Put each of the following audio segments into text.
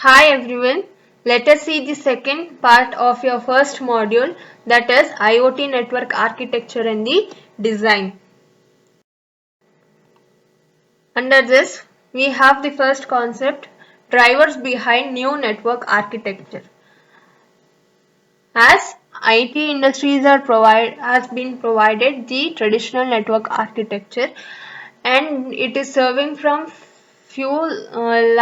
Hi everyone, let us see the second part of your first module, that is IoT network architecture and the design. Under this, we have the first concept, drivers behind new network architecture. As IT industries has been provided the traditional network architecture, and it is serving from few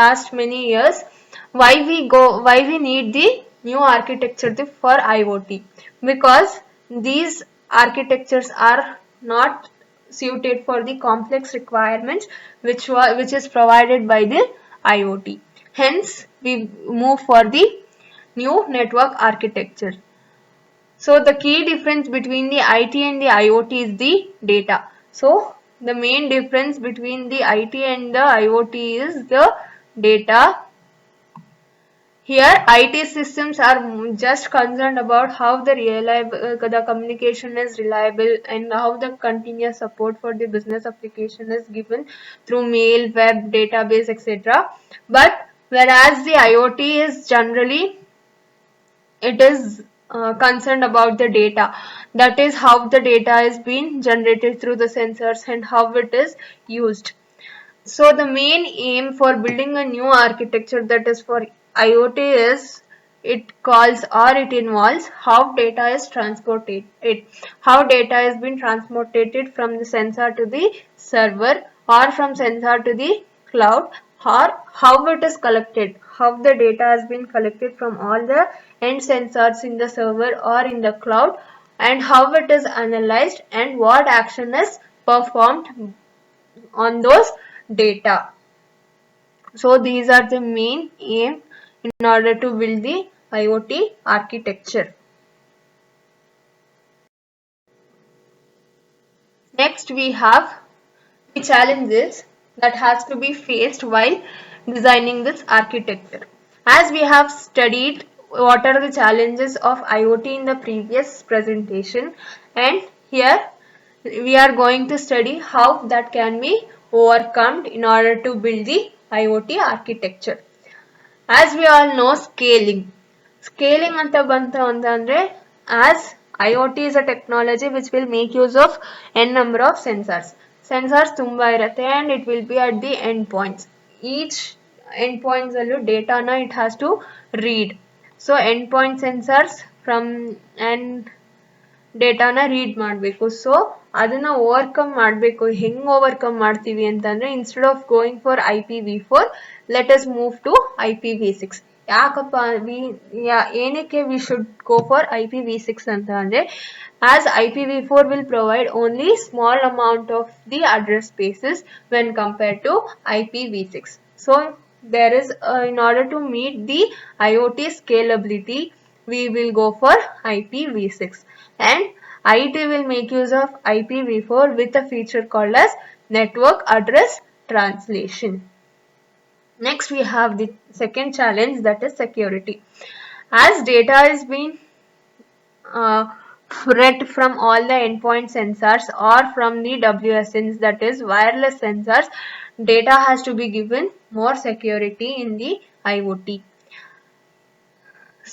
last many years. Why we need the new architecture for IoT? Because these architectures are not suited for the complex requirements which is provided by the IoT. Hence, we move for the new network architecture. So the key difference between the IT and the IoT is the data. So the main difference between the IT and the IoT is the data. Here IT systems are just concerned about how the communication is reliable and how the continuous support for the business application is given through mail, web, database, etc. But whereas the IoT is generally it is concerned about the data, that is how the data is being generated through the sensors and how it is used. So the main aim for building a new architecture that is for IoT is it involves how data is transported, how data is being transported from the sensor to the server or from sensor to the cloud, or how it is collected, how the data has been collected from all the end sensors in the server or in the cloud, and how it is analyzed and what action is performed on those data. So these are the main aim in order to build the IoT architecture. Next we have the challenges that has to be faced while designing this architecture. As we have studied what are the challenges of IoT in the previous presentation, and here we are going to study how that can be overcome in order to build the IoT architecture. As we all know, scaling anta bantu antandre, as IoT is a technology which will make use of n number of sensors tumba irutte and it will be at the endpoints. Each endpoints allu data na it has to read. So endpoint sensors from and ಡೇಟಾನ read ಮಾಡಬೇಕು. So ಅದನ್ನ overcome ಮಾಡಬೇಕು. ಹೆಂಗ್ overcome ಮಾಡ್ತೀವಿ ಅಂತಂದ್ರೆ, instead of going for IPv4 let us move to IPv6. ಯಾಕಪ್ಪ ಏನಕ್ಕೆ we should go for IPv6 ಅಂತ ಅಂದ್ರೆ, as IPv4 will provide only small amount of the address spaces when compared to IPv6. So there is in order to meet the IoT scalability, we will go for IPv6, and IT will make use of IPv4 with a feature called as network address translation. Next we have the second challenge, that is security. As data is being read from all the endpoint sensors or from the WSNs, that is wireless sensors, data has to be given more security in the IoT.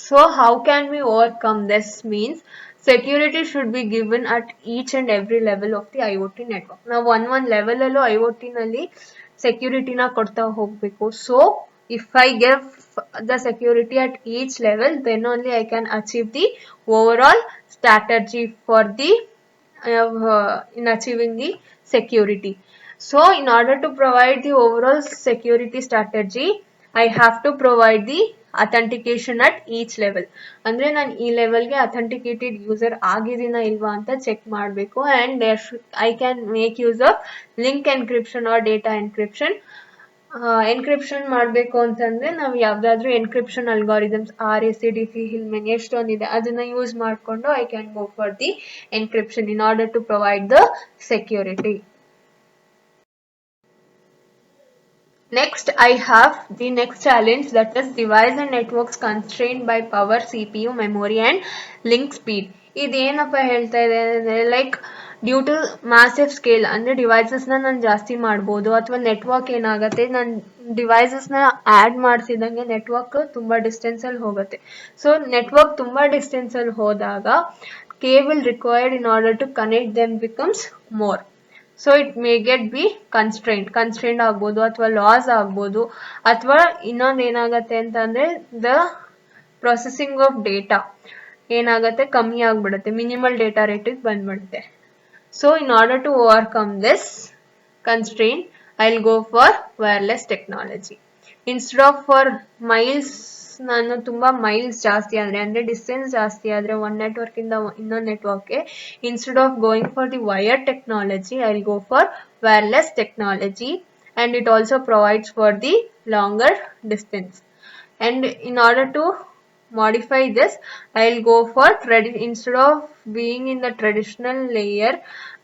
So how can we overcome this? Means security should be given at each and every level of the IoT network. Now one level allo IoT nalli security na kodta hogbeku. So if I give the security at each level, then only I can achieve the overall strategy for the in achieving the security. So in order to provide the overall security strategy, I have to provide the authentication at each level. ಅಂದ್ರೆ ನಾನು ಈ ಲೆವೆಲ್ಗೆ authenticated user ಆಗಿದ್ದೀನಾ ಇಲ್ವಾ ಅಂತ check ಮಾಡಬೇಕು. And I can make use of link encryption or data encryption. Encryption ಮಾಡಬೇಕು ಅಂತಂದ್ರೆ ನಾವು ಯಾವ್ದಾದ್ರು ಎನ್ಕ್ರಿಪ್ಷನ್ ಅಲ್ಗಾರಿದಮ್ಸ್ RACDC ಹಿಲ್ಮೆನ್ ಎಷ್ಟೊಂದಿದೆ ಅದನ್ನ ಯೂಸ್ ಮಾಡಿಕೊಂಡು I can go for the encryption in order to provide the security. Next, I have the next challenge, that is device and networks constrained by power, CPU, memory and link speed. ಇದೇನಪ್ಪ ಹೇಳ್ತಾ ಇದೆ ಅಂದರೆ, like due to massive scale ಅಂದರೆ ಡಿವೈಸಸ್ನ ನಾನು ಜಾಸ್ತಿ ಮಾಡ್ಬೋದು, ಅಥವಾ ನೆಟ್ವರ್ಕ್ ಏನಾಗುತ್ತೆ, ನಾನು ಡಿವೈಸಸ್ನ ಆ್ಯಡ್ ಮಾಡಿಸಿದಂಗೆ ನೆಟ್ವರ್ಕ್ ತುಂಬ ಡಿಸ್ಟೆನ್ಸಲ್ಲಿ ಹೋಗುತ್ತೆ. ಸೊ ನೆಟ್ವರ್ಕ್ ತುಂಬ ಡಿಸ್ಟೆನ್ಸಲ್ಲಿ ಹೋದಾಗ cable required in order to connect them becomes more. So it may get be constrained ಆಗ್ಬೋದು, ಅಥವಾ ಲಾಸ್ ಆಗ್ಬೋದು, ಅಥವಾ ಇನ್ನೊಂದು ಏನಾಗುತ್ತೆ ಅಂತಂದರೆ ದ ಪ್ರೊಸೆಸಿಂಗ್ ಆಫ್ ಡೇಟಾ ಏನಾಗುತ್ತೆ, ಕಮ್ಮಿ ಆಗಿಬಿಡುತ್ತೆ, ಮಿನಿಮಲ್ ಡೇಟಾ ರೇಟಿಗೆ ಬಂದ್ಬಿಡುತ್ತೆ. So in order to overcome this constraint, I'll go for wireless technology. Instead of for miles, ನಾನು ತುಂಬ ಮೈಲ್ಸ್ ಜಾಸ್ತಿ ಅಂದರೆ ಡಿಸ್ಟೆನ್ಸ್ ಜಾಸ್ತಿ ಆದರೆ ಒಂದು ನೆಟ್ವರ್ಕಿಂದ ಇನ್ನೊಂದು ನೆಟ್ವರ್ಕ್ಗೆ, instead of going for the wired technology, I will go for wireless technology, and it also provides for the longer distance. And in order to modify this, I'll go for instead of being in the traditional layer,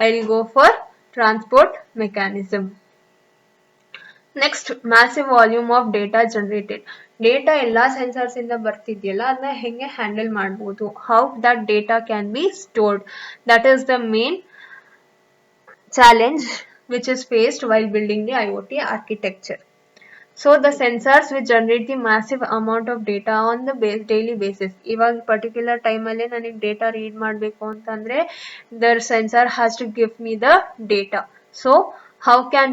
I'll go for transport mechanism. Next, massive volume of data generated. Data ಎಲ್ಲ sensors ಇಂದ ಬರ್ತಿದೆಯಲ್ಲ, ಅದನ್ನ ಹೆಂಗೆ handle ಮಾಡ್ಬೋದು, how that data can be stored, that is the main challenge which is faced while building the IoT architecture. So the sensors which generate the massive amount of data on the daily basis. ಇವಾಗ particular ಟೈಮಲ್ಲಿ ನನಗೆ data read ಮಾಡಬೇಕು ಅಂತಂದರೆ the sensor has to give me the data. So how can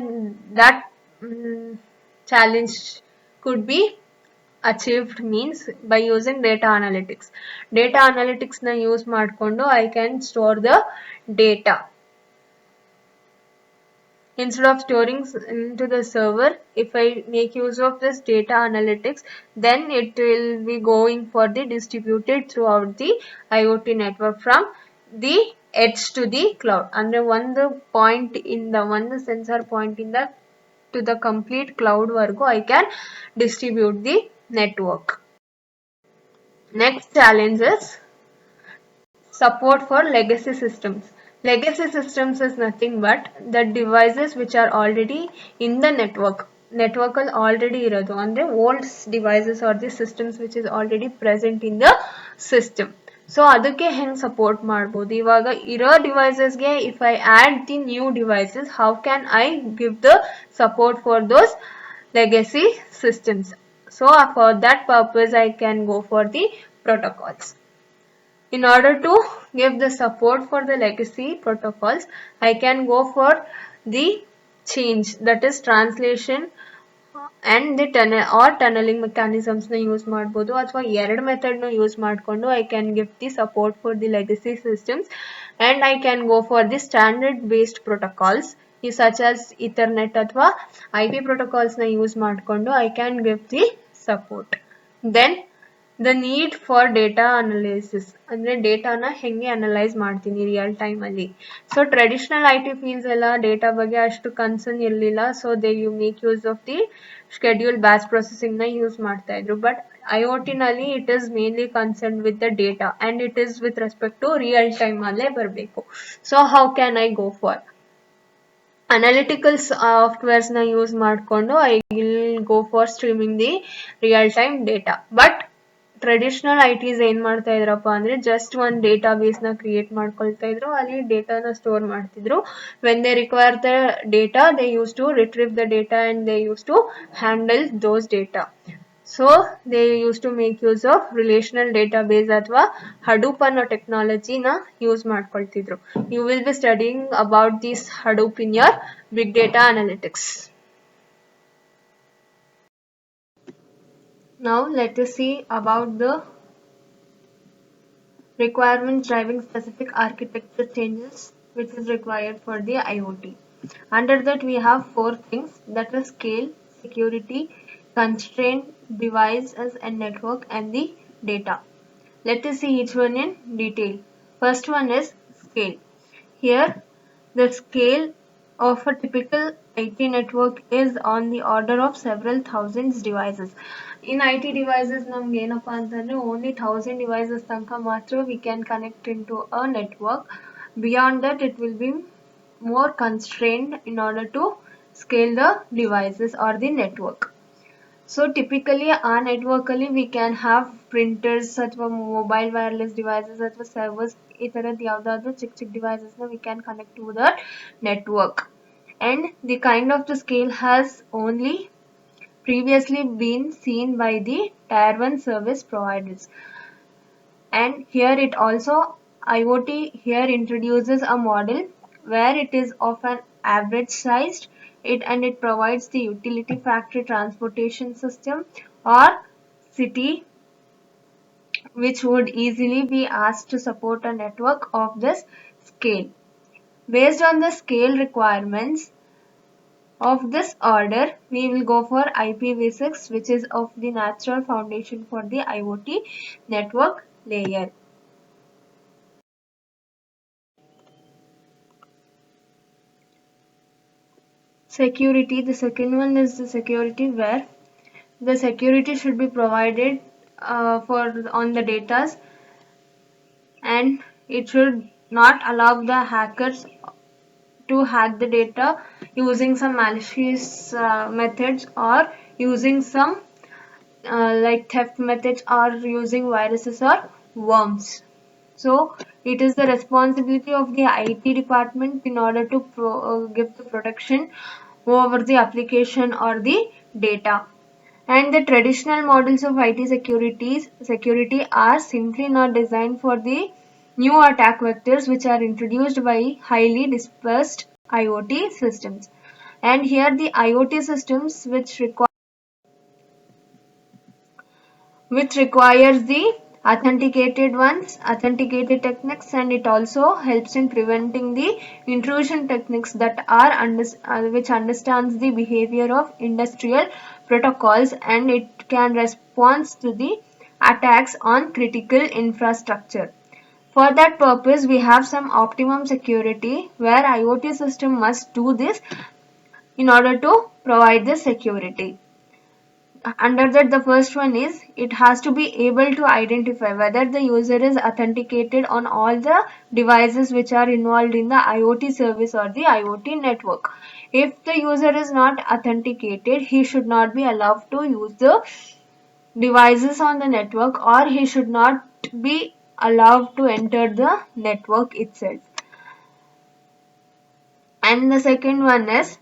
that challenge could be achieved means by using data analytics. Data analytics na use ಮಾಡಿಕೊಂಡು I can store the data. Instead of storing into the server, if I make use of this data analytics, then it will be going for the distributed throughout the IoT network from the edge to the cloud. Andre one point in the one sensor point in the to the complete cloud vargu I can distribute the network. Next challenge is support for legacy systems. Legacy systems is nothing but the devices which are already in the network ಅಲ್ಲಿ already ಇರೋದು, ಅಂದರೆ old devices or the systems which is already present in the system. So ಅದಕ್ಕೆ ಹೆಂಗೆ support ಮಾಡ್ಬೋದು, ಇವಾಗ ಇರೋ ಡಿವೈಸಸ್ಗೆ if I add the new devices, how can I give the support for those legacy systems. So for that purpose I can go for the protocols. In order to give the support for the legacy protocols, I can go for the change, that is translation and the tunneling mechanisms na use ಮಾಡಬಹುದು, ಅಥವಾ ಎರಡು method ನ use ಮಾಡಿಕೊಂಡು I can give the support for the legacy systems, and I can go for the standard based protocols such as Ethernet ಅಥವಾ IP protocols na use ಮಾಡಿಕೊಂಡು I can give the support. Then the need for data analysis, ಅಂದರೆ ಡೇಟಾನ ಹೆಂಗೆ analyse ಮಾಡ್ತೀನಿ real ಟೈಮಲ್ಲಿ. So traditional IT fields ಎಲ್ಲ data ಬಗ್ಗೆ ಅಷ್ಟು concern ಇರಲಿಲ್ಲ, so they you make use of the schedule batch ಪ್ರೊಸೆಸಿಂಗ್ನ ಯೂಸ್ ಮಾಡ್ತಾ ಇದ್ರು. ಬಟ್ IoTನಲ್ಲಿ it is mainly concern with the data and it is with respect to real ಟೈಮಲ್ಲೇ ಬರಬೇಕು. So how can I go for analytical ಸಾಫ್ಟ್ವೇರ್ಸ್ನ use ಮಾಡಿಕೊಂಡು I will go for streaming the real time data. But traditional ITs ಏನು ಮಾಡ್ತಾ ಇದ್ರಪ್ಪ ಅಂದರೆ just ಒಂದು data ಬೇಸ್ನ create ಮಾಡ್ಕೊಳ್ತಾ ಇದ್ರು, ಅಲ್ಲಿ ಡೇಟಾನ ಸ್ಟೋರ್ ಮಾಡ್ತಿದ್ರು. When they require the data they use to retrieve the data and they use to handle those data. So they use to make use of relational database ಅಥವಾ Hadoop ಅನ್ನೋ ಟೆಕ್ನಾಲಜಿನ use ಮಾಡ್ಕೊಳ್ತಿದ್ರು. You will be studying about this Hadoop in your big data analytics. Now let us see about the requirements driving specific architecture changes which is required for the IoT. Under that we have 4 things, that is scale, security, constraint, devices and network, and the data. Let us see each one in detail. First one is scale. Here the scale of a typical IT network is on the order of several thousands devices. In IT devices ನಮ್ಗೆ ಏನಪ್ಪ ಅಂತಂದರೆ only 1000 devices ತನಕ ಮಾತ್ರ we can connect into a network. Beyond that it will be more constrained in order to scale the devices or the network. So typically ಆ ನೆಟ್ವರ್ಕಲ್ಲಿ we can have printers ಅಥವಾ mobile wireless devices ಅಥವಾ servers, ಈ ಥರದ್ದು ಯಾವುದಾದ್ರೂ ಚಿಕ್ಕ ಚಿಕ್ಕ ಡಿವೈಸಸ್ನ we can connect to the network. And the kind of the scale has only previously been seen by the Tier 1 service providers. And here it also IoT here introduces a model where it is of an average sized it provides the utility factory transportation system or city which would easily be asked to support a network of this scale. Based on the scale requirements of this order, we will go for IPv6, which is of the natural foundation for the IoT network layer. Security. The second one is the security where the security should be provided for on the datas, and it should not allow the hackers to hack the data using some malicious methods or using some like theft methods or using viruses or worms. So it is the responsibility of the IT department in order to give the protection over the application or the data. And the traditional models of IT security are simply not designed for the new attack vectors which are introduced by highly dispersed IoT systems. And here the IoT systems which requires the authenticated techniques, and it also helps in preventing the intrusion techniques that are which understands the behavior of industrial protocols, and it can respond to the attacks on critical infrastructure. For that purpose, we have some optimum security where IoT system must do this in order to provide the security. Under that, the first one is it has to be able to identify whether the user is authenticated on all the devices which are involved in the IoT service or the IoT network. If the user is not authenticated, he should not be allowed to use the devices on the network, or he should not be allowed to enter the network itself. And the second one is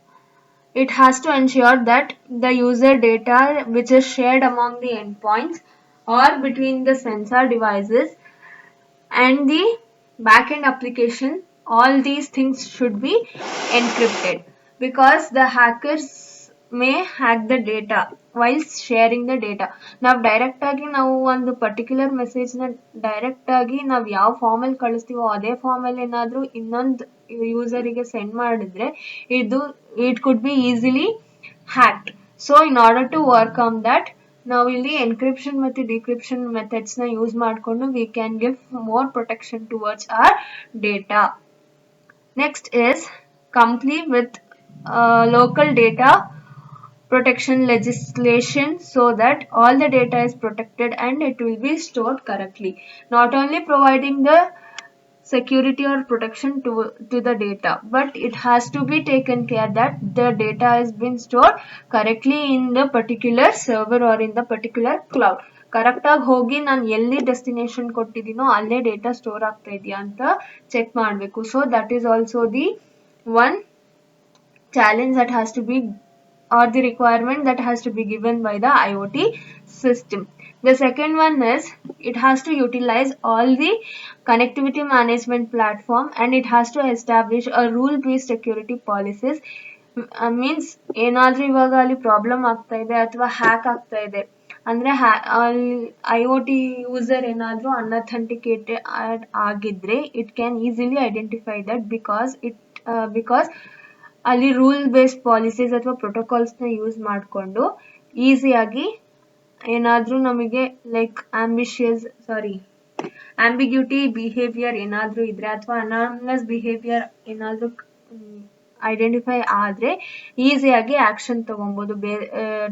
it has to ensure that the user data which is shared among the endpoints or between the sensor devices and the backend application, all these things should be encrypted because the hackers may hack the data while sharing the data. ನಾವು direct ಆಗಿ ನಾವು ಒಂದು particular ಮೆಸೇಜ್ನ direct ಆಗಿ ನಾವು ಯಾವ ಫಾರ್ಮಲ್ಲಿ ಕಳಿಸ್ತೀವೋ ಅದೇ ಫಾರ್ಮಲ್ಲಿ ಏನಾದರೂ ಇನ್ನೊಂದು ಯೂಸರಿಗೆ ಸೆಂಡ್ ಮಾಡಿದ್ರೆ it could be easily hacked. So in order to work on that, ನಾವು ಇಲ್ಲಿ encryption ಮತ್ತು decryption methods ನ ಯೂಸ್ ಮಾಡಿಕೊಂಡು we can give more protection towards our data. Next is complete with local data protection legislation so that all the data is protected and it will be stored correctly. Not only providing the security or protection to the data, but it has to be taken care that the data has been stored correctly in the particular server or in the particular cloud. ಕರೆಕ್ಟಾಗಿ ಹೋಗಿ ನಾನು ಎಲ್ಲಿ destination ಕೊಟ್ಟಿದ್ದೀನೋ ಅಲ್ಲೇ data store ಆಗ್ತಾ ಇದೆಯಾ ಅಂತ check ಮಾಡಬೇಕು. So that is also the one challenge that has to be or the requirement that has to be given by the IoT system. The second one is it has to utilize all the connectivity management platform and it has to establish a rule-based security policies. Means ಏನಾದರೂ ಇವಾಗ ಅಲ್ಲಿ problem ಆಗ್ತಾ ಇದೆ ಅಥವಾ hack ಆಗ್ತಾ ಇದೆ ಅಂದರೆ IoT user ಏನಾದರೂ ಅನ್ಅಥೆಂಟಿಕೇಟೆಡ್ ಆಗಿದ್ರೆ it can easily identify that because ಅಲ್ಲಿ ರೂಲ್ ಬೇಸ್ಡ್ ಪಾಲಿಸೀಸ್ ಅಥವಾ ಪ್ರೋಟೋಕಾಲ್ಸ್ನ ಯೂಸ್ ಮಾಡಿಕೊಂಡು ಈಸಿಯಾಗಿ ಏನಾದರೂ ನಮಗೆ ಲೈಕ್ ಆಂಬಿಗ್ಯೂಟಿ ಬಿಹೇವಿಯರ್ ಏನಾದರೂ ಇದ್ರೆ ಅಥವಾ ಅನಾನಮಸ್ ಬಿಹೇವಿಯರ್ ಏನಾದರೂ ಐಡೆಂಟಿಫೈ ಆದರೆ ಈಸಿಯಾಗಿ ಆಕ್ಷನ್ ತಗೊಬೋದು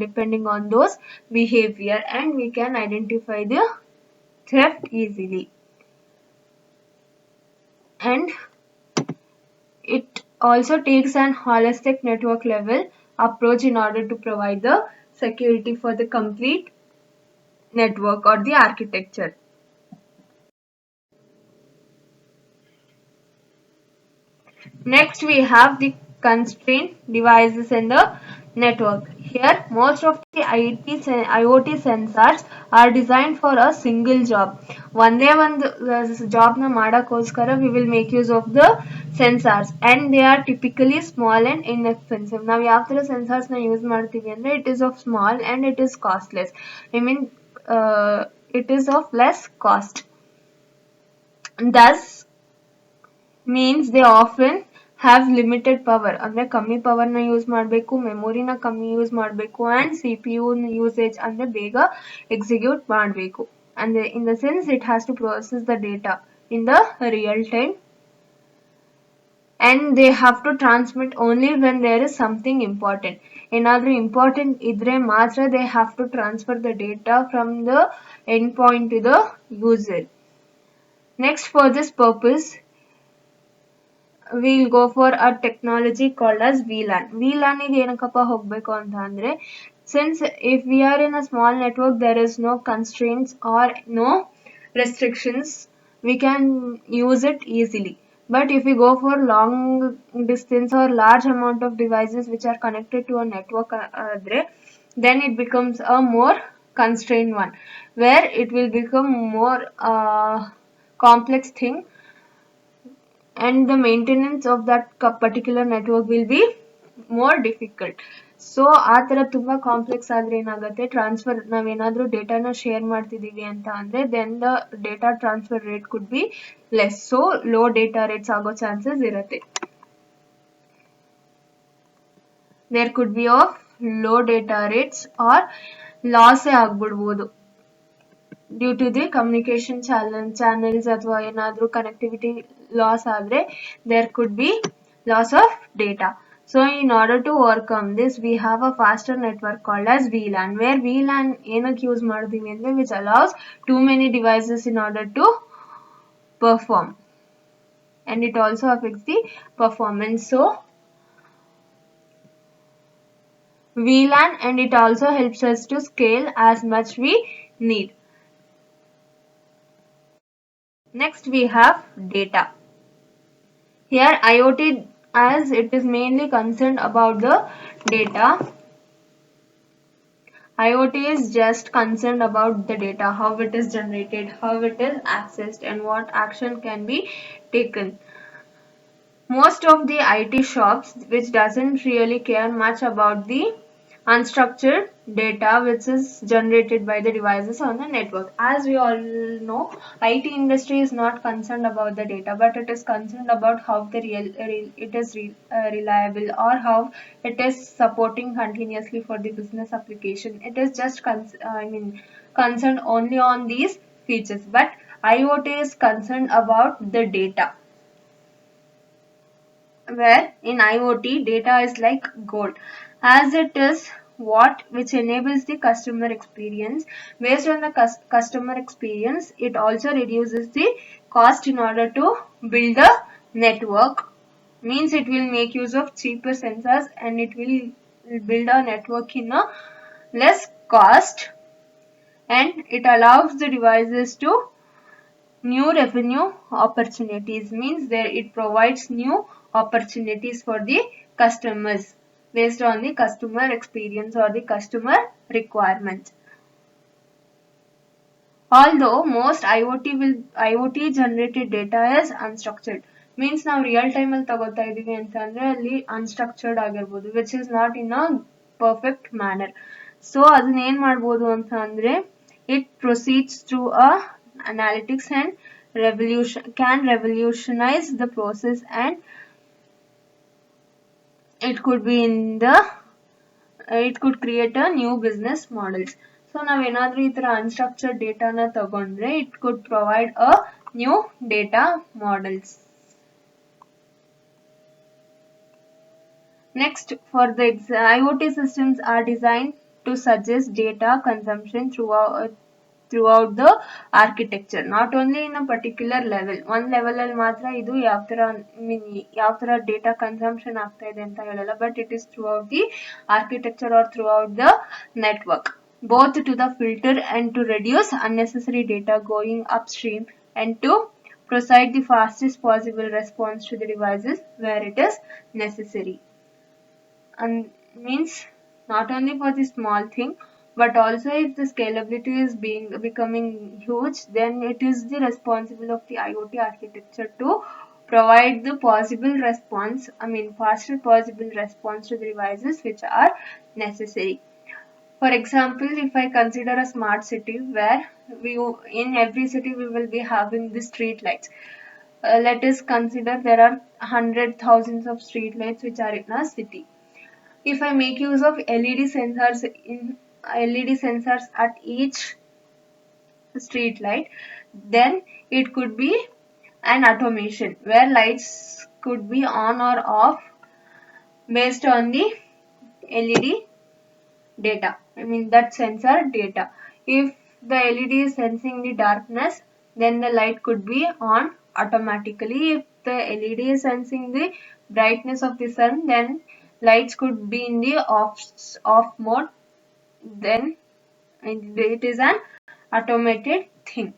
depending on those behaviour and we can identify the theft easily. And it also takes an holistic network level approach in order to provide the security for the complete network or the architecture. Next we have the constraint devices and the network. Here, most of the IoT sensors are designed for a single job. ಒಂದೇ ಒಂದು job ನ ಮಾಡಕ್ಕೋಸ್ಕರ we will make use of the sensors and they are typically small and inexpensive. ನಾವು ಯಾವ ತರ sensors ನ use ಮಾಡ್ತೀವಿ ಅಂದ್ರೆ it is of small and it is costless. I mean it is of less cost. Thus means they often have limited power. ಅಂದ್ರೆ ಕಮ್ಮಿ power ನ use ಮಾಡಬೇಕು, ಮೆಮೊರಿನ ಕಮ್ಮಿ ಯೂಸ್ ಮಾಡಬೇಕು and CPU usage ಅಂದ್ರೆ ಬೇಗ ಎಕ್ಸಿಕ್ಯೂಟ್ ಮಾಡಬೇಕು. ಅಂದ್ರೆ in the sense it has to process the data in the real time and they have to transmit only when there is something important. ಏನಾದ್ರೂ important ಇದ್ರೆ ಮಾತ್ರ they have to transfer the data from the endpoint to the user. Next, for this purpose we'll go for a technology called as VLAN. VLAN ಗೆ ಏನಕ್ಕಪ್ಪ ಹೋಗ್ಬೇಕು ಅಂತ ಅಂದ್ರೆ, since if we are in a small network there is no constraints or no restrictions, we can use it easily. But if we go for long distance or large amount of devices which are connected to a network then it becomes a more constrained one where it will become more complex thing and the maintenance of that particular network will be more difficult. So ಆ ತರ ತುಂಬಾ complex ಆದ್ರೆ ಏನಾಗುತ್ತೆ, transfer ನಾವೇನಾದ್ರೂ ಡೇಟಾನ share ಮಾಡ್ತಿದೀವಿ ಅಂತ ಅಂದ್ರೆ then the data transfer rate could be less, so low data rates ಆಗೋ ಚಾನ್ಸಸ್ ಇರುತ್ತೆ. There could be of low data rates or ಲಾಸೇ ಆಗ್ಬಿಡ್ಬೋದು due to the communication channels ಅಥವಾ ಏನಾದ್ರೂ ಕನೆಕ್ಟಿವಿಟಿ ಲಾಸ್ ಆದರೆ there could be loss of data. So in order to overcome this we have a faster network called as VLAN, where VLAN ಏನಕ್ಕೆ use ಮಾಡ್ತೀವಿ ಅಂದ್ರೆ which allows too many devices in order to perform and it also affects the performance. So VLAN and it also helps us to scale as much we need. Next we have data. Here IoT, as it is mainly concerned about the data, IoT is just concerned about the data, how it is generated, how it is accessed and what action can be taken. Most of the IT shops which doesn't really care much about the unstructured data which is generated by the devices on the network. As we all know, IT industry is not concerned about the data, but it is concerned about how the it is reliable or how it is supporting continuously for the business application. It is just concerned only on these features, but IoT is concerned about the data, where in IoT data is like gold, as it is what which enables the customer experience. Based on the customer experience, it also reduces the cost in order to build a network. Means it will make use of cheaper sensors and it will build a network in a less cost, and it allows the devices to new revenue opportunities. Means there it provides new opportunities for the customers based on the customer experience or the customer requirement. Although most IoT generated data is unstructured, means ನಾವು real time ಅಲ್ಲಿ ತಗೋತಾ ಇದೀವಿ ಅಂತ ಅಂದ್ರೆ ಅಲ್ಲಿ unstructured ಆಗಿರ್ಬೋದು, which is not in a perfect manner. So ಅದನ್ನ ಏನ್ ಮಾಡ್ಬೋದು ಅಂತ ಅಂದ್ರೆ it proceeds through a analytics and can revolutionize the process, and it could be it could create a new business models. So ನಾವೇನಾದ್ರೂ ಈ ತರ unstructured ಡೇಟಾನ ತಗೊಂಡ್ರೆ it could provide a new data models. Next, for the IoT systems are designed to suggest data consumption throughout the architecture, not only in a particular level. One level ಅಲ್ಲಿ ಮಾತ್ರ ಇದು ಯಾವ ತರ data consumption ಆಗ್ತಾ ಇದೆ ಅಂತ ಹೇಳಲ್ಲ, but it is throughout the architecture or throughout the network, both to the filter and to reduce unnecessary data going upstream and to provide the fastest possible response to the devices where it is necessary. And means not only for the small thing, but also if the scalability is becoming huge, then it is the responsible of the IoT architecture to provide the possible response, faster possible response to the devices which are necessary. For example, if I consider a smart city where in every city we will be having the street lights. Let us consider there are hundred thousands of street lights which are in a city. If I make use of LED sensors at each street light, then it could be an automation where lights could be on or off based on the LED data. That sensor data. If the LED is sensing the darkness, then the light could be on automatically. If the LED is sensing the brightness of the sun, then lights could be in the off mode. Then it is an automated thing.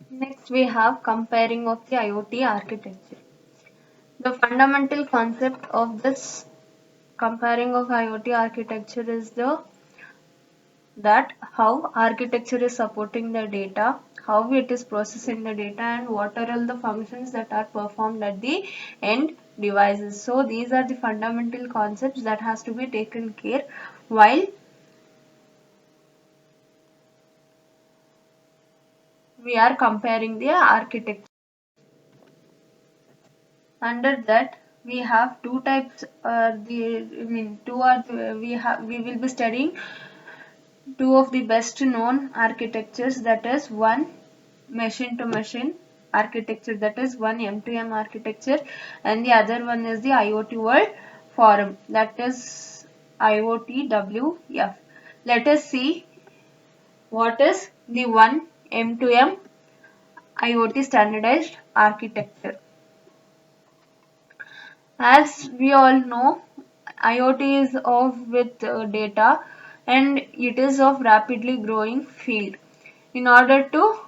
Next we have comparing of the IoT architecture. The fundamental concept of this comparing of IoT architecture is that how architecture is supporting the data, how it is processing the data, and what are all the functions that are performed at the end devices. So these are the fundamental concepts that has to be taken care while we are comparing the architecture. Under that we have two types. We will be studying two of the best known architectures, that is one machine to machine architecture, that is one M2M architecture, and the other one is the IoT World Forum, that is IoTWF. Let us see what is the one M2M IoT standardized architecture. As we all know, IoT is of with data and it is of rapidly growing field. In order to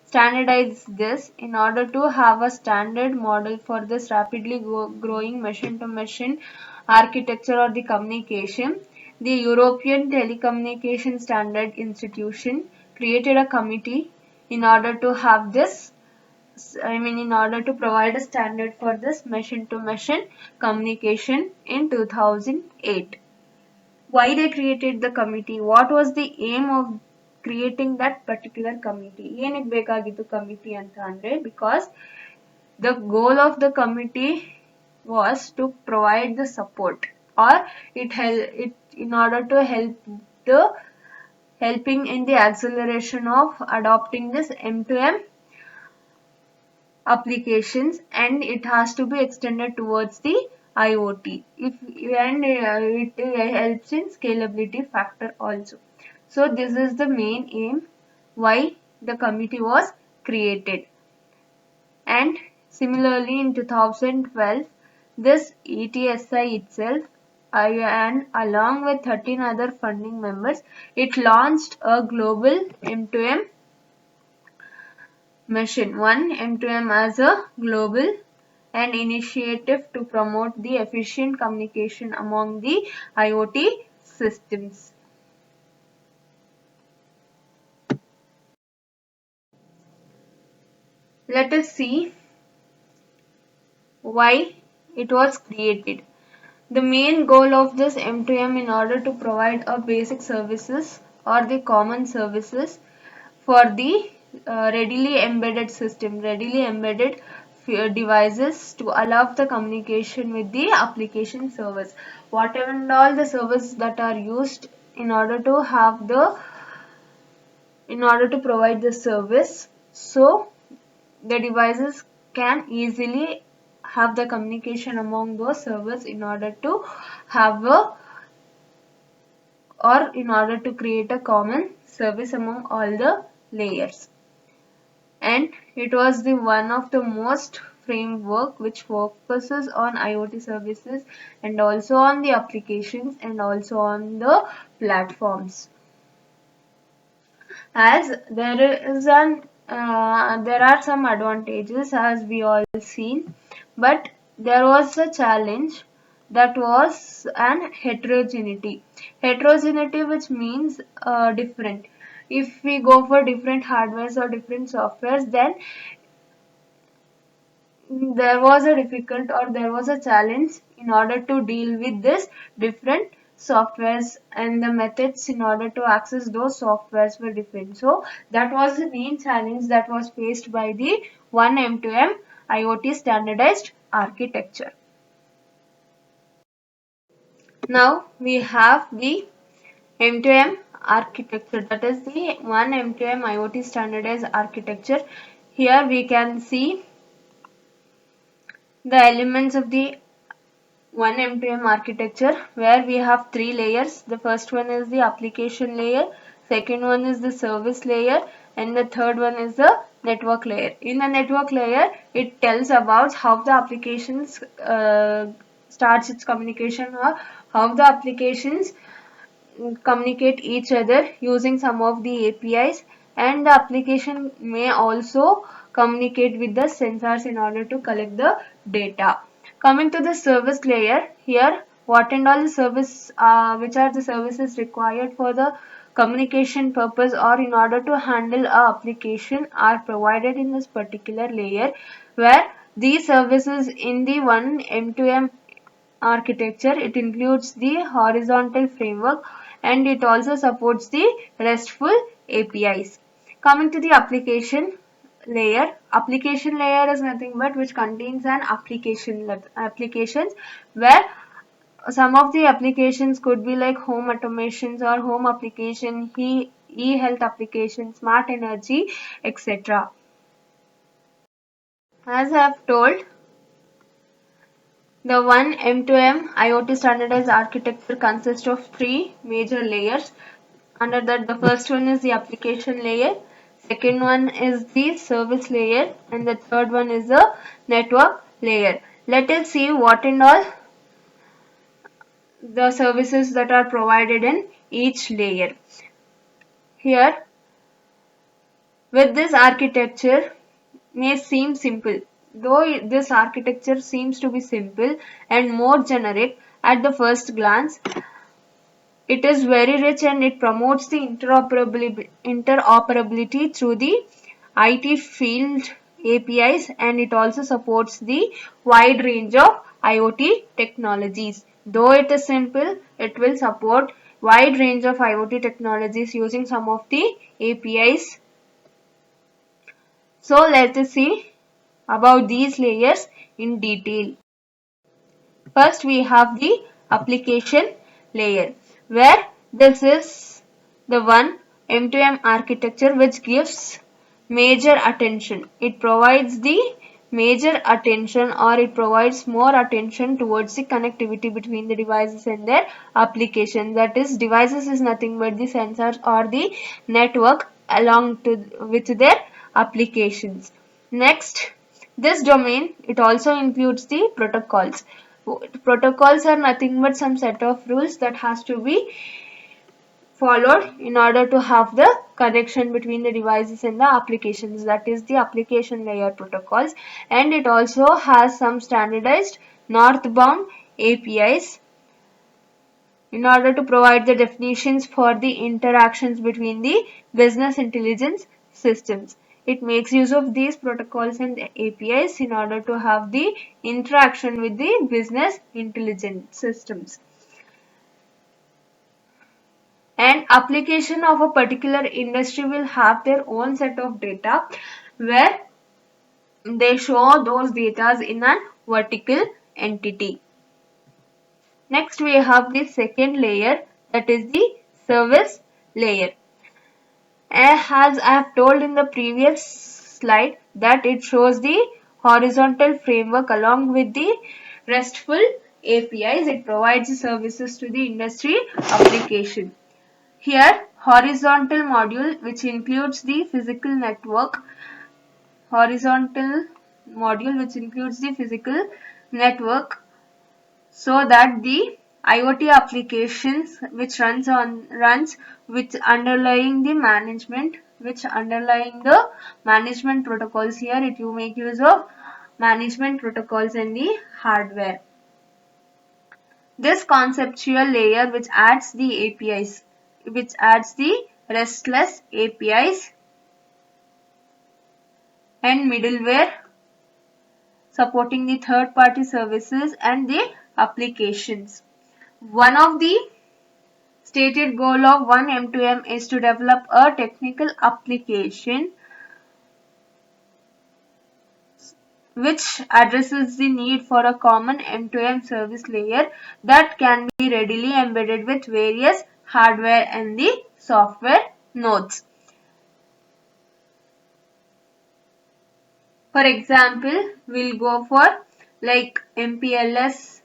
standardize this, in order to have a standard model for this rapidly growing machine to machine architecture or the communication, the European Telecommunication Standard Institution created a committee in order to have this in order to provide a standard for this machine to machine communication in 2008. Why they created the committee? What was the aim of creating that particular committee? ಏನಕ್ಕೆ ಬೇಕಾಗಿತ್ತು committee ಅಂತ ಅಂದ್ರೆ, because the goal of the committee was to provide the support, or it in order to helping in the acceleration of adopting this M2M applications, and it has to be extended towards the IoT. It helps in scalability factor also. So this is the main aim why the committee was created. And similarly in 2012, this ETSI itself and along with 13 other funding members, it launched a global M2M mission, one M2M as a global an initiative to promote the efficient communication among the IoT systems. Let us see why it was created. The main goal of this M2M in order to provide a basic services or the common services for the readily embedded system, readily embedded devices to allow the communication with the application servers. Whatever and all the servers that are used in order to provide the service, so the devices can easily have the communication among those servers in order to have in order to create a common service among all the layers. And it was the one of the most framework which focuses on IoT services and also on the applications and also on the platforms. As there are some advantages as we all seen, but there was a challenge that was an heterogeneity. Heterogeneity, which means different. If we go for different hardwares or different softwares, then there was a difficult or there was a challenge in order to deal with this different softwares, and the methods in order to access those softwares were different. So that was the main challenge that was faced by the 1M2M IoT standardized architecture. Now we have the M2M architecture, that is the 1M2M IoT standardized architecture. Here we can see the elements of the 1M2M architecture, where we have three layers. The first one is the application layer, second one is the service layer, and the third one is the network layer. In the network layer, it tells about how the applications starts its communication, or how the applications communicate each other using some of the APIs, and the application may also communicate with the sensors in order to collect the data. Coming to the service layer, here what and all the service, which are the services required for the communication purpose or in order to handle a application are provided in this particular layer, where these services in the 1M2M architecture, it includes the horizontal framework and it also supports the RESTful APIs. Coming to the application layer is nothing but which contains an applications, where some of the applications could be like home automations or home application, e-health application, smart energy, etc. As I have told, the 1M2M IoT standardized architecture consists of three major layers. Under that, the first one is the application layer, second one is the service layer, and the third one is the network layer. Let us see what and all the services that are provided in each layer. Here, with this architecture may seem simple. Though this architecture seems to be simple and more generic at the first glance, it is very rich and it promotes the interoperability through the IT field APIs, and it also supports the wide range of IoT technologies. Though it is simple, it will support wide range of IoT technologies using some of the APIs. So let us see about these layers in detail. First we have the application layer, where this is the one M2M architecture which gives major attention. It provides the major attention, or it provides more attention towards the connectivity between the devices and their application. That is, devices is nothing but the sensors or the network along with their applications. Next, this domain, it also includes the protocols. Protocols are nothing but some set of rules that has to be followed in order to have the connection between the devices and the applications. That is the application layer protocols, and it also has some standardized northbound APIs in order to provide the definitions for the interactions between the business intelligence systems. It makes use of these protocols and APIs in order to have the interaction with the business intelligence systems. And application of a particular industry will have their own set of data, where they show those data in a vertical entity. Next we have the second layer, that is the service layer. As I have told in the previous slide, that it shows the horizontal framework along with the RESTful APIs. It provides the services to the industry application. Here, horizontal module, which includes the physical network, so that the IoT applications which runs with underlying the management protocols. Here it you make use of management protocols in the hardware. This conceptual layer which adds the APIs, which adds the RESTless APIs and middleware supporting the third-party services and the applications. One of the stated goal of one M2M is to develop a technical application which addresses the need for a common M2M service layer that can be readily embedded with various hardware and the software nodes. For example, we'll go for like MPLS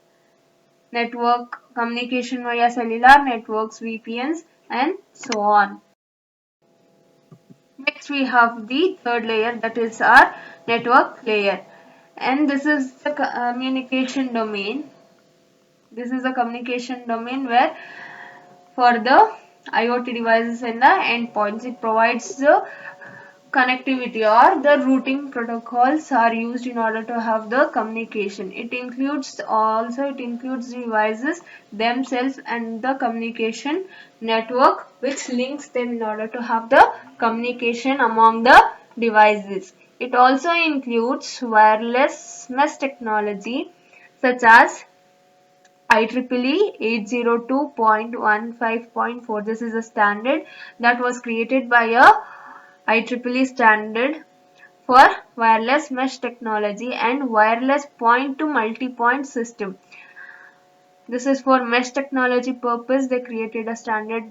network, communication via cellular networks, VPNs, and so on. Next we have the third layer, that is our network layer, and this is the communication domain. This is the communication domain where for the IoT devices and the endpoints it provides the connectivity or the routing protocols are used in order to have the communication. It includes the devices themselves and the communication network which links them in order to have the communication among the devices. It also includes wireless mesh technology such as IEEE 802.15.4. This is a standard that was created by a IEEE standard for wireless mesh technology and wireless point-to-multipoint system. This is for mesh technology purpose. They created a standard.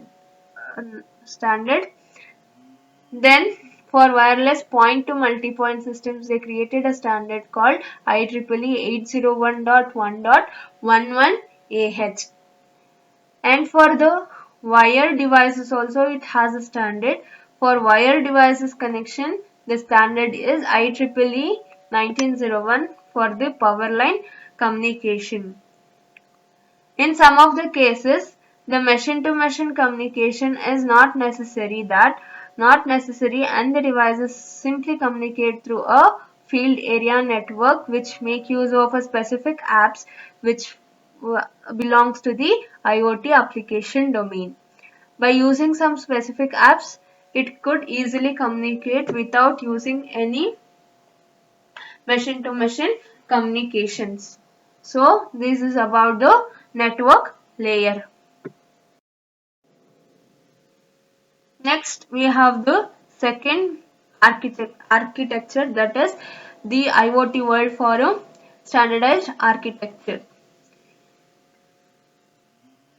Then for wireless point-to-multipoint systems, they created a standard called IEEE 801.1.11ah. And for the wire devices also it has a standard. For wire devices connection, the standard is IEEE 1901 for the power line communication. In some of the cases, the machine-to-machine communication is not necessary and the devices simply communicate through a field area network which make use of a specific apps which belongs to the IoT application domain. By using some specific apps, it could easily communicate without using any machine-to-machine communications. So, this is about the network layer. Next, we have the second architecture, that is the IoT World Forum Standardized Architecture.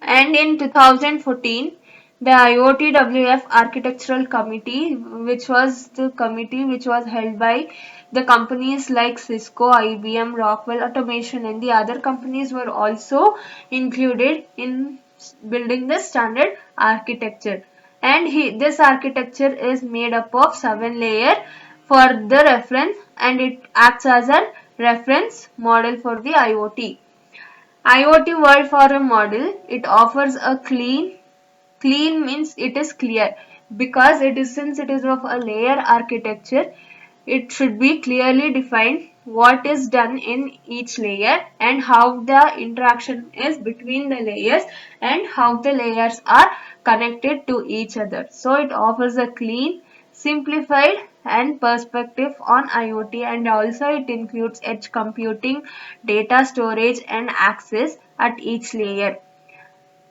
And in 2014, the IoTWF Architectural Committee, which was held by the companies like Cisco, IBM, Rockwell Automation, and the other companies were also included in building the standard architecture. And this architecture is made up of 7 layers for the reference, and it acts as a reference model for the IoT. IoT World Forum model, it offers a clean means it is clear, because since it is of a layer architecture, it should be clearly defined what is done in each layer and how the interaction is between the layers and how the layers are connected to each other. So it offers a clean, simplified and perspective on IoT, and also it includes edge computing, data storage and access at each layer.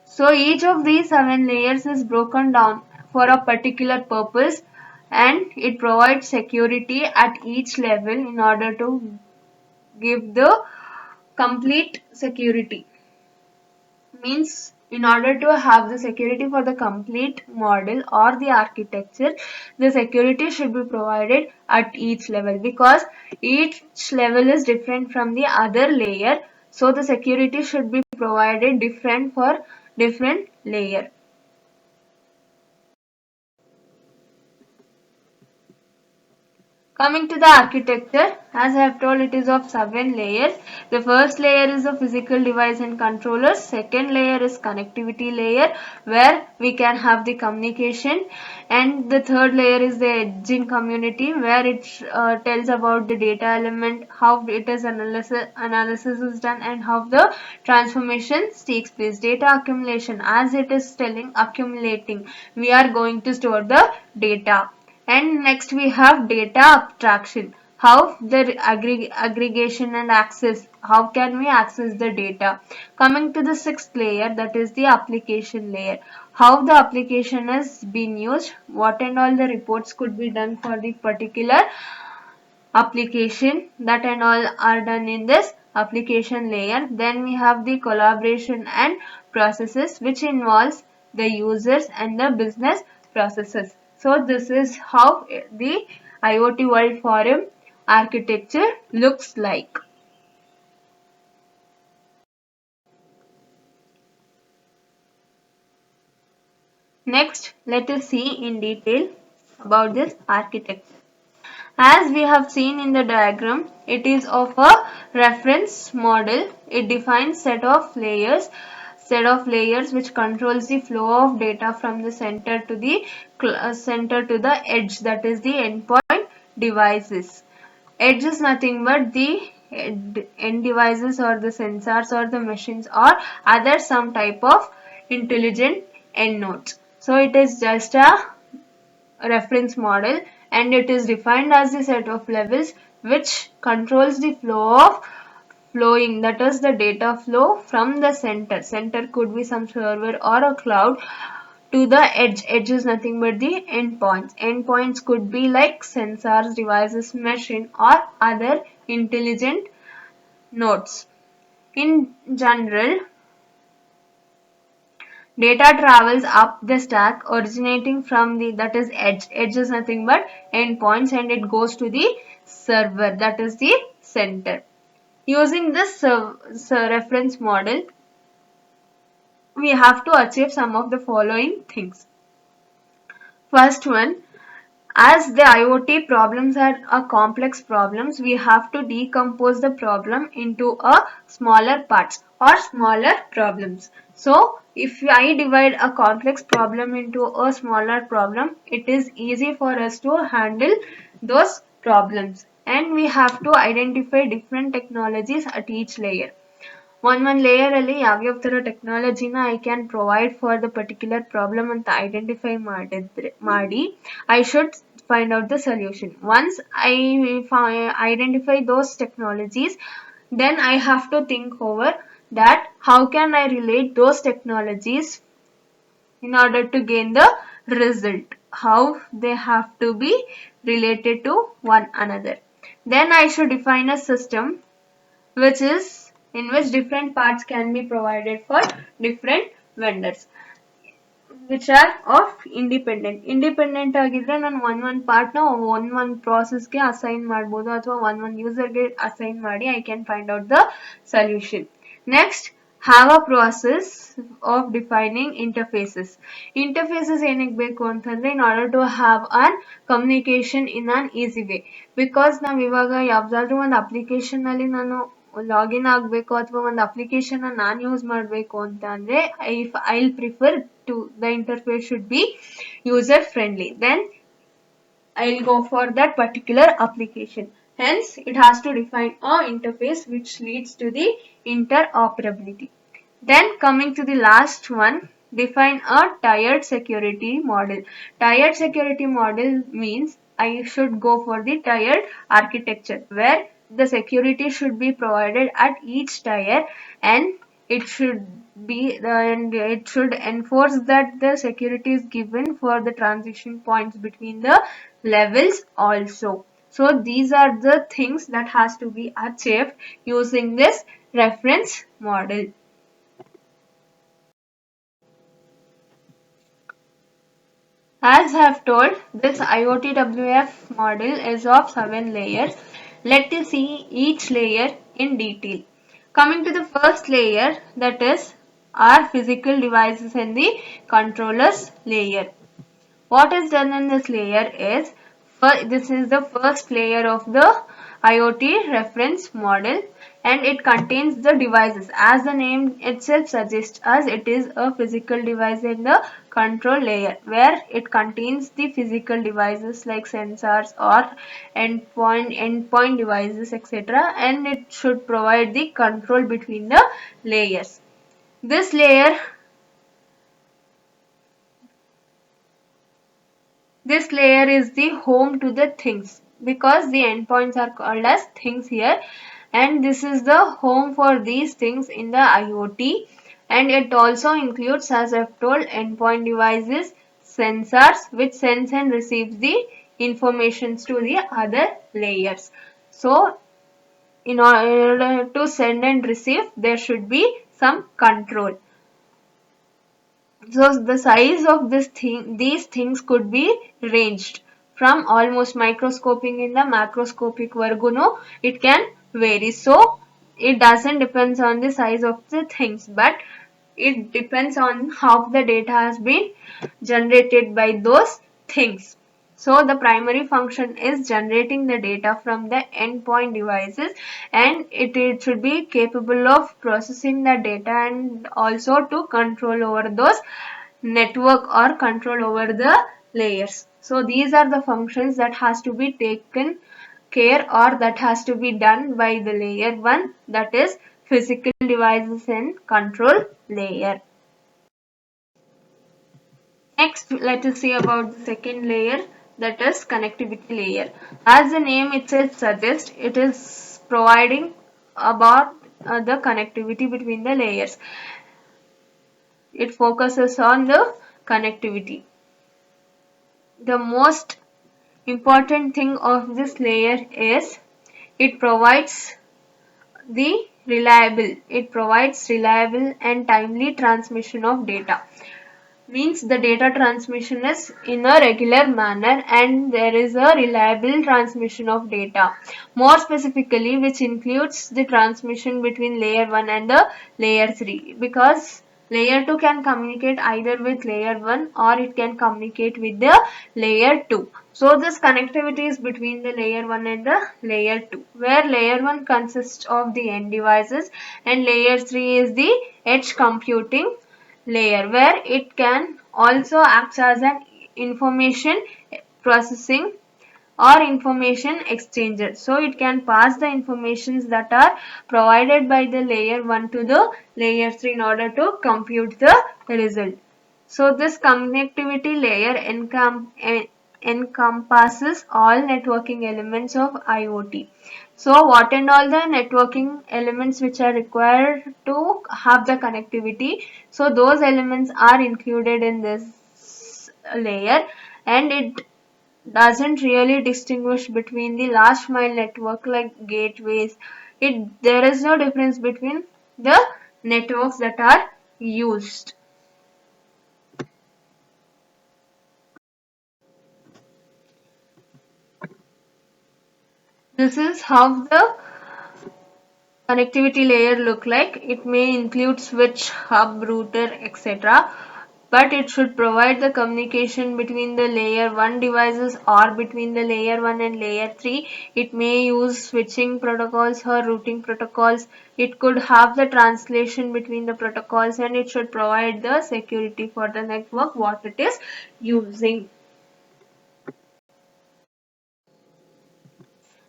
So each of these 7 layers is broken down for a particular purpose, and it provides security at each level in order to give the complete security. Means in order to have the security for the complete model or the architecture, the security should be provided at each level, because each level is different from the other layer. So the security should be provided different for different layer. Coming to the architecture, as I have told, it is of 7 layers. The first layer is the physical device and controllers. Second layer is connectivity layer, where we can have the communication. And the third layer is the edging community, where it tells about the data element, how it is analysis is done, and how the transformation takes place. Data accumulation, as it is telling, accumulating. We are going to store the data. And next we have data abstraction. How the aggregation and access. How can we access the data? Coming to the sixth layer, that is the application layer. How the application has been used, what and all the reports could be done for the particular application, that and all are done in this application layer. Then we have the collaboration and processes, which involves the users and the business processes. So this is how the IoT World Forum architecture looks like. Next, let us see in detail about this architecture. As we have seen in the diagram, it is of a reference model. It defines set of layers which controls the flow of data from the center to the edge, that is the endpoint devices. Edge is nothing but the end devices or the sensors or the machines or other some type of intelligent end nodes. So it is just a reference model, and it is defined as the set of levels which controls the flow of flowing, that is the data flow from the center could be some server or a cloud, to the edge is nothing but the endpoints could be like sensors, devices, machine or other intelligent nodes. In general, data travels up the stack originating from the, that is edge. Edge is nothing but endpoints, and it goes to the server, that is the center. Using this reference model, we have to achieve some of the following things. First one, as the IoT problems are complex problems, we have to decompose the problem into a smaller parts or smaller problems. So, if I divide a complex problem into a smaller problem, it is easy for us to handle those problems. And we have to identify different technologies at each layer. One layer ಅಲ್ಲಿ ಯಾವ್ಯಾವ ತರ ಟೆಕ್ನಾಲಜಿನ I can provide for the particular problem ಅಂತ identify ಮಾಡಿ I should find out the solution. Once I identify those technologies, then I have to think over that how can I relate those technologies in order to gain the result, how they have to be related to one another. Then I should define a system which is in which different parts can be provided for different vendors, which are of independent ಆಗಿದ್ರೆ ನಾನು one part ನ one process ಗೆ assign ಮಾಡಬಹುದು ಅಥವಾ one user ಗೆ assign ಮಾಡಿ I can find out the solution. Next, have a process of defining interfaces ಏನಕ್ಕೆ ಬೇಕು ಅಂತಂದ್ರೆ in order to have an communication in an easy way, because ನಾವು ಇವಾಗ ಯಾವ್ದಾದ್ರು ಒಂದು ಅಪ್ಲಿಕೇಶನ್ ಅಲ್ಲಿ ನಾನು ಲಾಗಿನ್ ಆಗಬೇಕು ಅಥವಾ ಒಂದು ಅಪ್ಲಿಕೇಶನ್ ನಾನು ಯೂಸ್ ಮಾಡಬೇಕು ಅಂತ ಅಂದ್ರೆ I'll prefer to the interface should be user friendly, then I'll go for that particular application. Hence, it has to define a interface which leads to the interoperability. Then coming to the last one, define a tiered security model. Tiered security model means I should go for the tiered architecture, where the security should be provided at each tier, and it should enforce that the security is given for the transition points between the levels also. So these are the things that has to be achieved using this reference model. As I have told, this IoTWF model is of 7 layers. Let us see each layer in detail. Coming to the first layer, that is our physical devices and the controllers layer. What is done in this layer is, This is the first layer of the IoT reference model, and it contains the devices. As the name itself suggests us, it is a physical device in the control layer, where it contains the physical devices like sensors or endpoint devices, etc., and it should provide the control between the layers. This layer This layer is the home to the things, because the endpoints are called as things here, and this is the home for these things in the IoT, and it also includes, as I've told, endpoint devices, sensors which sends and receives the informations to the other layers. So in order to send and receive, there should be some control. So the size of these things could be ranged from almost microscopic in the macroscopic Varguno. It can vary. So it doesn't depends on the size of the things, but it depends on how the data has been generated by those things. So the primary function is generating the data from the endpoint devices, and it should be capable of processing the data and also to control over those network or control over the layers. So these are the functions that has to be taken care, or that has to be done by the layer 1, that is physical devices and control layer. Next, let us see about the second layer, that is connectivity layer. As the name itself suggests, it is providing about the connectivity between the layers. It focuses on the connectivity. The most important thing of this layer is it provides reliable and timely transmission of data. Means the data transmission is in a regular manner and there is a reliable transmission of data. More specifically, which includes the transmission between layer 1 and the layer 3, because layer 2 can communicate either with layer 1 or it can communicate with the layer 2. So this connectivity is between the layer 1 and the layer 2, where layer 1 consists of the end devices and layer 3 is the edge computing layer, where it can also act as an information processing or information exchanger. So it can pass the informations that are provided by the layer 1 to the layer 3 in order to compute the result. So this connectivity layer encompasses all networking elements of IoT. So what and all the networking elements which are required to have the connectivity, so those elements are included in this layer, and it doesn't really distinguish between the last mile network like gateways. There is no difference between the networks that are used. This is how the connectivity layer look like. It may include switch, hub, router, etc. But it should provide the communication between the layer 1 devices or between the layer 1 and layer 3. It may use switching protocols or routing protocols. It could have the translation between the protocols, and it should provide the security for the network what it is using.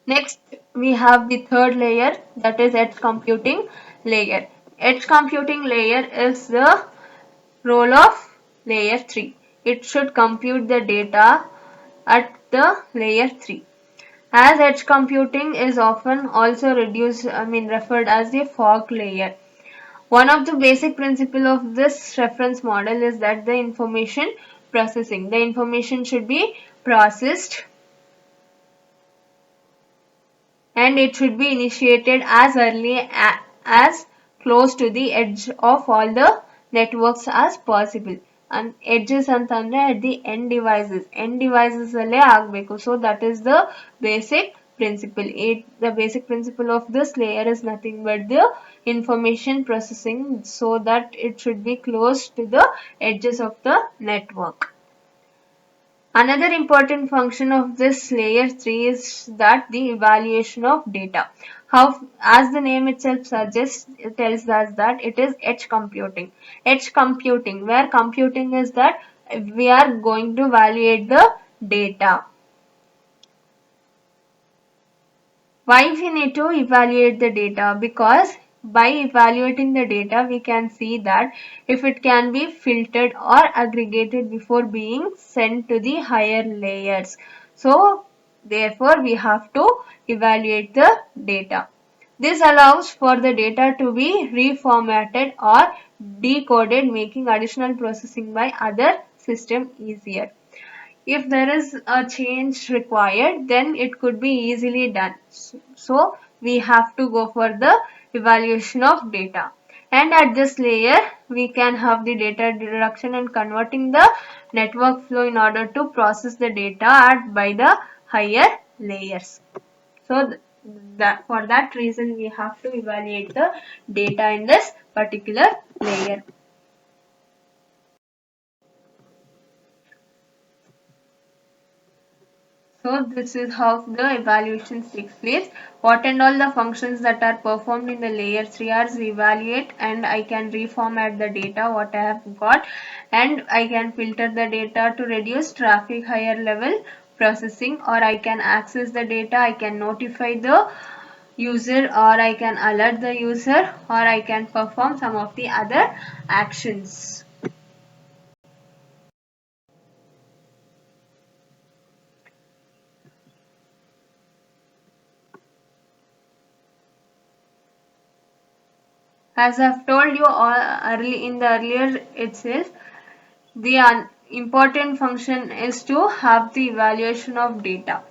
Next, we have the third layer, that is edge computing layer. Edge computing layer is the role of layer 3. It should compute the data at the layer 3. As edge computing is often also referred as the fog layer. One of the basic principles of this reference model is that the information processing. The information should be processed and it should be initiated as early as close to the edge of all the networks as possible. And edges ಅಂತಂದ್ರೆ at the end devices ಅಲ್ಲೇ ಆಗಬೇಕು. So that is the basic principle. The basic principle of this layer is nothing but the information processing, so that it should be close to the edges of the network. Another important function of this layer 3 is that the evaluation of data. How, as the name itself suggests, it tells us that it is edge computing. Edge computing, where computing is that we are going to evaluate the data. Why we need to evaluate the data? Because by evaluating the data, we can see that if it can be filtered or aggregated before being sent to the higher layers. So, therefore, we have to evaluate the data. This allows for the data to be reformatted or decoded, making additional processing by other system easier. If there is a change required, then it could be easily done. So we have to go for the evaluation of data. And at this layer, we can have the data reduction and converting the network flow in order to process the data by the higher layers. So that for that reason, we have to evaluate the data in this particular layer. So this is how the evaluation takes place. What and all the functions that are performed in the layer 3 are evaluate, and I can reformat the data what I have got, and I can filter the data to reduce traffic higher level processing, or I can access the data, I can notify the user, or I can alert the user, or I can perform some of the other actions. As I've told you all early in the earlier itself, the important function is to have the evaluation of data,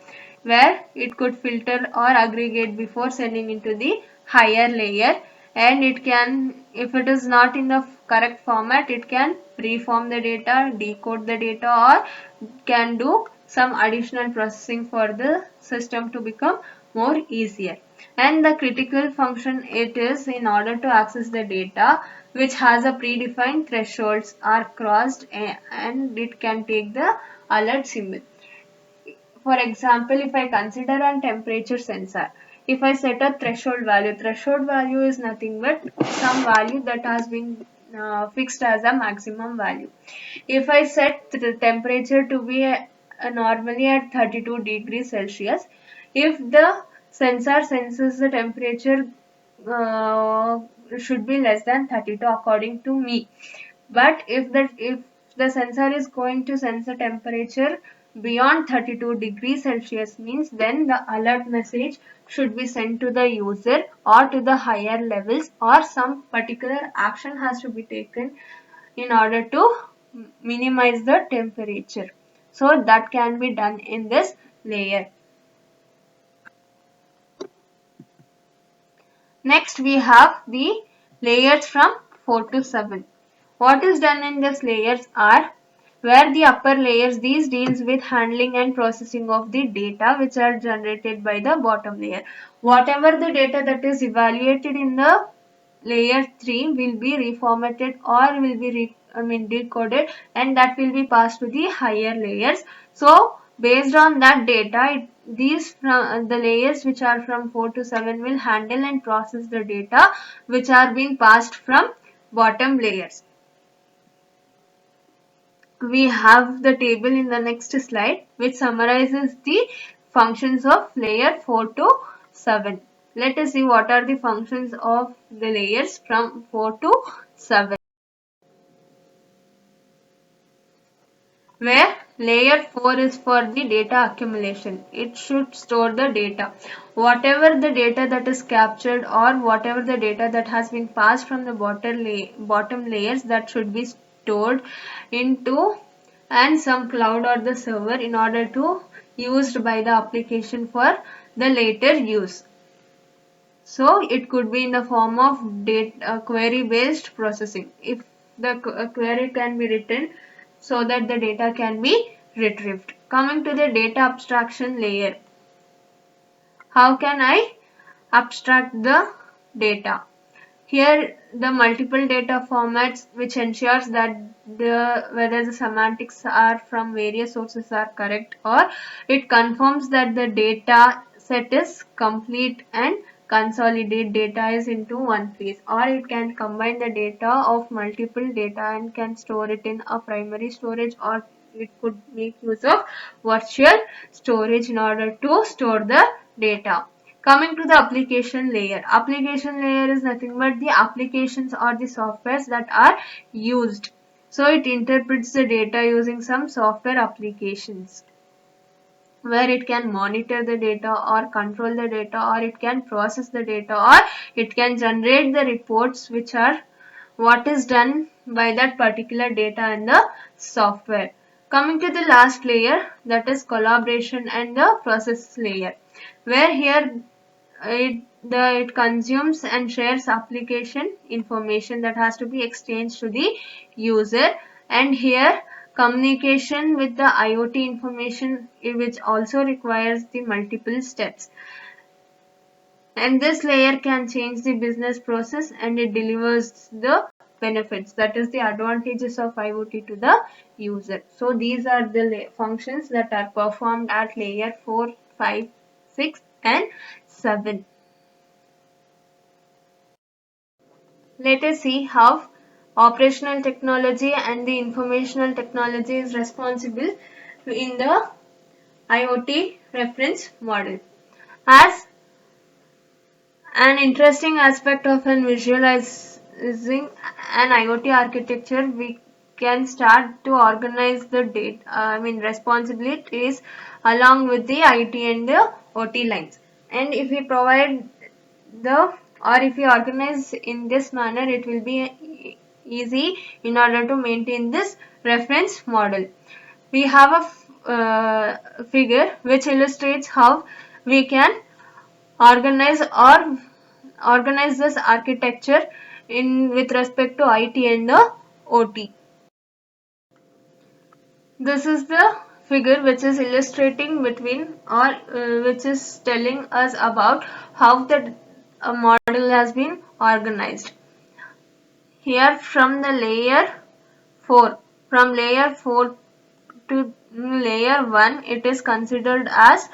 where it could filter or aggregate before sending into the higher layer, and it can, if it is not in the correct format, it can reform the data, decode the data, or can do some additional processing for the system to become more easier. And the critical function it is in order to access the data which has a predefined thresholds are crossed, and it can take the alert symbol. For example, if I consider a temperature sensor, if I set a threshold value is nothing but some value that has been fixed as a maximum value. If I set the temperature to be normally at 32 degrees Celsius, if the sensor senses the temperature should be less than 32 according to me, but if the sensor is going to sense the temperature beyond 32 degrees Celsius, means then the alert message should be sent to the user or to the higher levels, or some particular action has to be taken in order to minimize the temperature. So that can be done in this layer. Next we have the layers from 4 to 7. What is done in these layers are, where the upper layers, these deals with handling and processing of the data which are generated by the bottom layer. Whatever the data that is evaluated in the layer 3 will be reformatted or will be decoded, and that will be passed to the higher layers. So based on that data, these the layers which are from 4 to 7 will handle and process the data which are being passed from bottom layers. We have the table in the next slide which summarizes the functions of layer 4 to 7. Let us see what are the functions of the layers from 4 to 7. Where layer 4 is for the data accumulation. It should store the data. Whatever the data that is captured, or whatever the data that has been passed from the bottom layers, that should be stored into and some cloud or the server in order to used by the application for the later use. So it could be in the form of data query based processing. If the query can be written so that the data can be retrieved. Coming to the data abstraction layer. How can I abstract the data? Here the multiple data formats, which ensures that whether the semantics are from various sources are correct, or it confirms that the data set is complete and consolidate data is into one place, or it can combine the data of multiple data and can store it in a primary storage, or it could make use of virtual storage in order to store the data. Coming to the application layer. Application layer is nothing but the applications or the softwares that are used. So it interprets the data using some software applications where it can monitor the data or control the data, or it can process the data, or it can generate the reports which are what is done by that particular data in the software. Coming to the last layer, that is collaboration and the process layer, where here it consumes and shares application information that has to be exchanged to the user, and here communication with the IoT information, which also requires the multiple steps, and this layer can change the business process and it delivers the benefits, that is the advantages of IoT to the user. So these are the functions that are performed at layer 4, 5, 6 and 7. Let us see how operational technology and the informational technology is responsible in the IoT reference model. As an interesting aspect of an visualizing an IoT architecture, we can start to organize the data, responsibilities along with the IT and the OT lines. And if we provide the or if we organize in this manner, it will be easy in order to maintain this reference model. We have a figure which illustrates how we can organize or organize this architecture in with respect to IT and the OT. This is the figure which is illustrating between or which is telling us about how the model has been organized. Here from the layer 4, from layer 4 to layer 1, it is considered as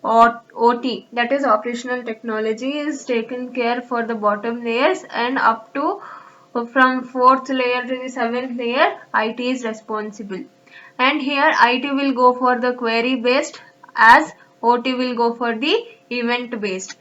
OT, that is operational technology, is taken care for the bottom layers, and up to from 4th layer to the 7th layer IT is responsible. And here IT will go for the query based, as OT will go for the event based.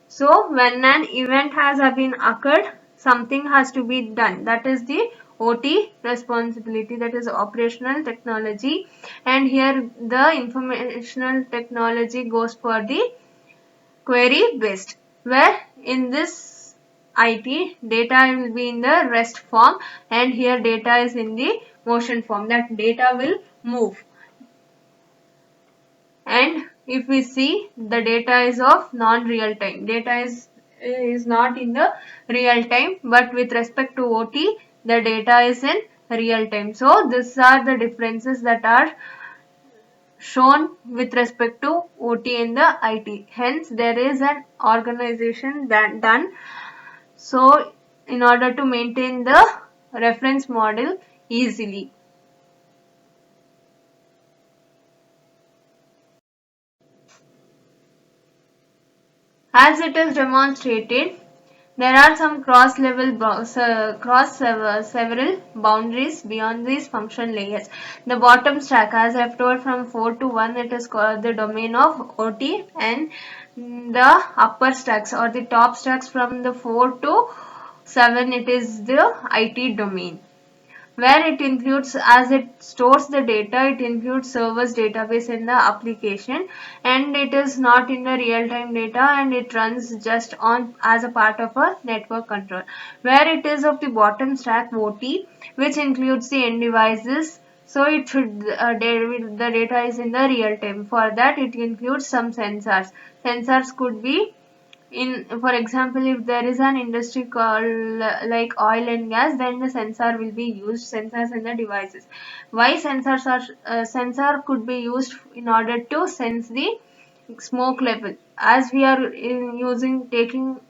So when an event has been occurred, something has to be done. That is the OT responsibility, that is operational technology. And here the informational technology goes for the query based, where in this IT data will be in the rest form, and here data is in the motion form, that data will move. And if we see, the data is of non-real time, data is not in the real time, but with respect to OT the data is in real time. So these are the differences that are shown with respect to OT and the IT. Hence there is an organization that done so in order to maintain the reference model easily. As it is demonstrated, there are some several boundaries beyond these function layers. The bottom stack, as I have told, from 4 to 1, it is called the domain of OT, and the upper stacks or the top stacks from the 4 to 7, it is the IT domain, where it includes, as it stores the data, it includes servers database in the application, and it is not in the real time data, and it runs just on as a part of a network control, where it is of the bottom stack OT, which includes the end devices. So it should the data is in the real time. For that it includes some sensors could be in, for example, if there is an industry called like oil and gas, then the sensor will be used, sensors in the devices. Why sensors are sensor could be used in order to sense the smoke level, as we are using taking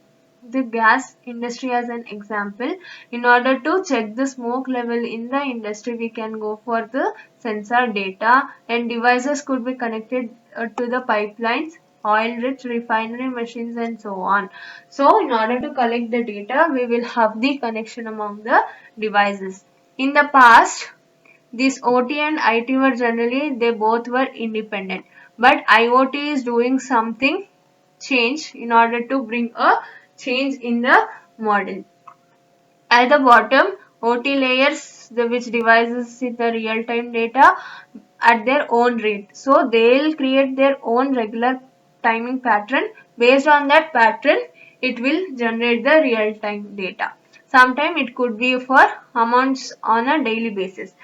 the gas industry as an example. In order to check the smoke level in the industry, we can go for the sensor data, and devices could be connected to the pipelines, oil-rich refinery machines, and so on. So, in order to collect the data, we will have the connection among the devices. In the past, these OT and IT were generally, they both were independent. But IoT is doing something change in order to bring a change in the model. At the bottom, OT layers, which devices the real-time data at their own rate. So they'll create their own regular timing pattern. Based on that pattern, it will generate the real-time data. Sometimes it could be for amounts on a daily basis.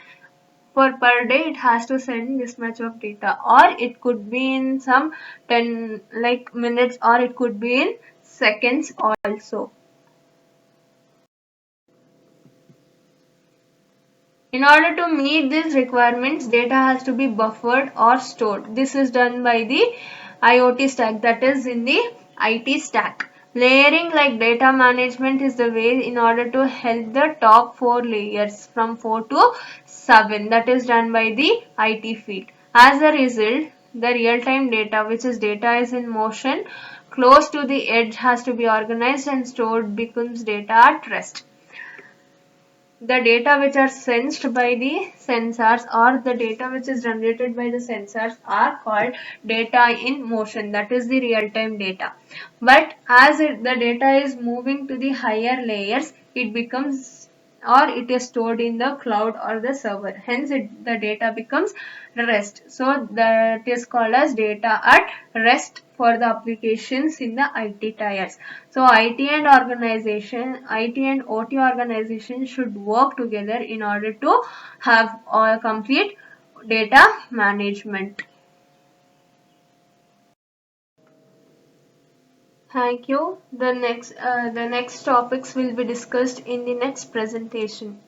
For per day, it has to send this much of data, or it could be in some 10 like minutes, or it could be in seconds also. In order to meet these requirements, data has to be buffered or stored. This is done by the IoT stack, that is in the IT stack. Layering like data management is the way in order to help the top 4 layers from 4 to 7, that is done by the IT field. As a result, the real-time data, which is data is in motion, close to the edge, has to be organized and stored, becomes data at rest. The data which are sensed by the sensors, or the data which is generated by the sensors, are called data in motion, that is the real time data. But as the data is moving to the higher layers, it becomes, or it is stored in the cloud or the server, hence the data becomes rest. So that is called as data at rest for the applications in the IT tiers. So IT and OT organization should work together in order to have a complete data management. Thank you. The next topics will be discussed in the next presentation.